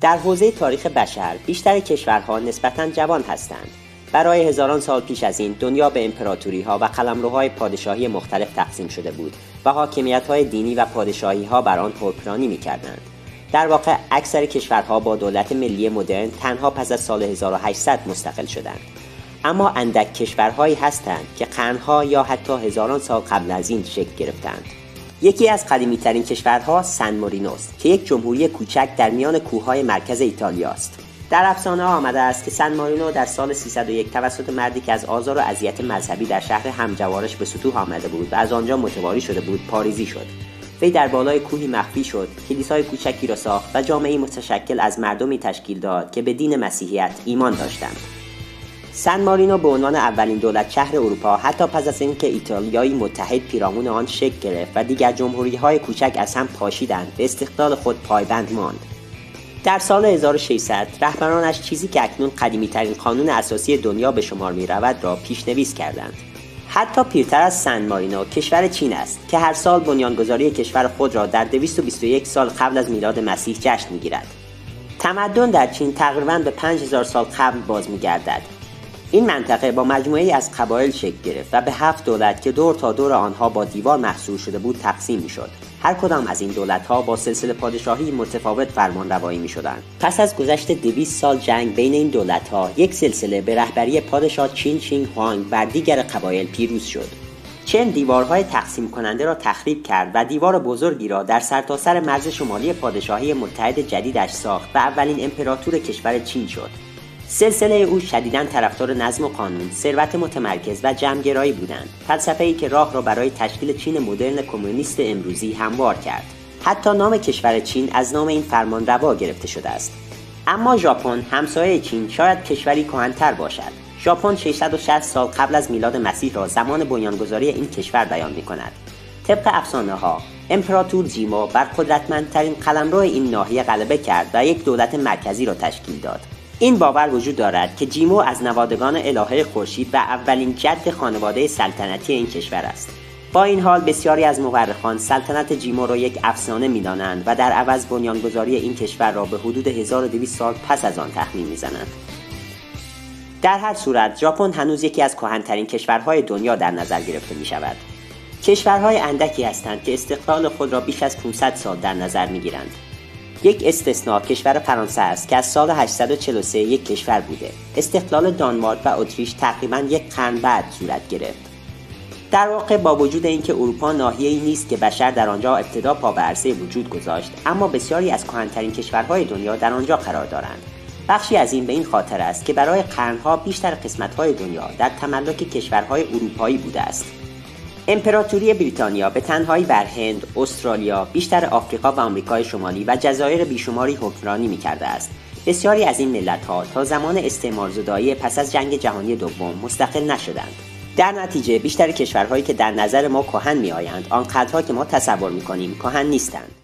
در حوزه تاریخ بشر بیشتر کشورها نسبتاً جوان هستند. برای هزاران سال پیش از این دنیا به امپراتوری‌ها و قلمروهای پادشاهی مختلف تقسیم شده بود و حاکمیت‌های دینی و پادشاهی‌ها بر آن حکمرانی می‌کردند. در واقع اکثر کشورها با دولت ملی مدرن تنها پس از سال 1800 مستقل شدند. اما اندک کشورهایی هستند که قرن‌ها یا حتی هزاران سال قبل از این شکل گرفتند. یکی از قدیمی‌ترین کشورها سن مارینوست که یک جمهوری کوچک در میان کوههای مرکز ایتالیا است. در افسانه‌ها آمده است که سن مارینو در سال 301 توسط مردی که از آزار و اذیت مذهبی در شهر همجوارش به سطوح آمده بود و از آنجا متواری شده بود پاریزی شد. وی در بالای کوهی مخفی شد، کلیسای کوچکی را ساخت و جامعه‌ای متشکل از مردمی تشکیل داد که به دین مسیحیت ایمان داشتند. سن مارینو به عنوان اولین دولت شهر اروپا حتی پس از اینکه ایتالیای متحد پیرامون آن شکل گرفت و دیگر جمهوری‌های کوچک از هم پاشیدند به استقلال خود پایبند ماند. در سال 1600 رهبرانش چیزی که اکنون قدیمی‌ترین قانون اساسی دنیا به شمار می‌رود را پیش‌نویس کردند. حتی پیرتر از سن مارینو کشور چین است که هر سال بنیانگذاری کشور خود را در 221 سال قبل از میلاد مسیح جشن می‌گیرد. تمدن در چین تقریباً به 5000 سال قبل باز می‌گردد. این منطقه با مجموعه‌ای از قبایل شکل گرفت و به 7 دولت که دور تا دور آنها با دیوار محصور شده بود تقسیم می‌شد. هر کدام از این دولت‌ها با سلسله پادشاهی متفاوت فرمانروایی می‌شدند. پس از گذشت 200 سال جنگ بین این دولت‌ها، یک سلسله به رهبری پادشاه چین شینگ هوانگ بر دیگر قبایل پیروز شد. چین دیوارهای تقسیم کننده را تخریب کرد و دیوار بزرگی را در سرتاسر مرز شمالی پادشاهی متحد جدیدش ساخت و اولین امپراتور کشور چین شد. سلسله او شدیداً طرفدار نظم و قانون، ثروت متمرکز و جمع‌گرایی بودند. فلسفه‌ای که راه را برای تشکیل چین مدرن کمونیست امروزی هموار کرد. حتی نام کشور چین از نام این فرمانروا گرفته شده است. اما ژاپن، همسایه چین، شاید کشوری کهن‌تر باشد. ژاپن 660 سال قبل از میلاد مسیح را زمان بنیانگذاری این کشور بیان می‌کند. طبق افسانه‌ها، امپراتور جیمو بر قدرتمندترین قلمرو این ناحیه غلبه کرد و یک دولت مرکزی را تشکیل داد. این باور وجود دارد که جیمو از نوادگان الهه خورشید و اولین جد خانواده سلطنتی این کشور است. با این حال بسیاری از مورخان سلطنت جیمو را یک افسانه می‌دانند و در عوض بنیانگذاری این کشور را به حدود 1200 سال پس از آن تخمین می‌زنند. در هر صورت ژاپن هنوز یکی از کهن‌ترین کشورهای دنیا در نظر گرفته می‌شود. کشورهای اندکی هستند که استقلال خود را بیش از 500 سال در نظر می‌گیرند. یک استثناء کشور فرانسه است که از سال 843 یک کشور بوده. استقلال دانمارک و اتریش تقریباً یک قرن بعد صورت گرفت. در واقع با وجود اینکه اروپا ناحیه‌ای نیست که بشر در آنجا ابتدا پا به عرصه وجود گذاشت، اما بسیاری از کهن‌ترین کشورهای دنیا در آنجا قرار دارند. بخشی از این به این خاطر است که برای قرن‌ها بیشتر قسمت‌های دنیا در تملک کشورهای اروپایی بوده است. امپراتوری بریتانیا به تنهایی بر هند، استرالیا، بیشتر آفریقا و آمریکای شمالی و جزایر بیشماری حکمرانی می‌کرده است. بسیاری از این ملت‌ها تا زمان استعمارزدایی پس از جنگ جهانی دوم مستقل نشدند. در نتیجه بیشتر کشورهایی که در نظر ما کهن می‌آیند، آنقدرها که ما تصور می‌کنیم کهن نیستند.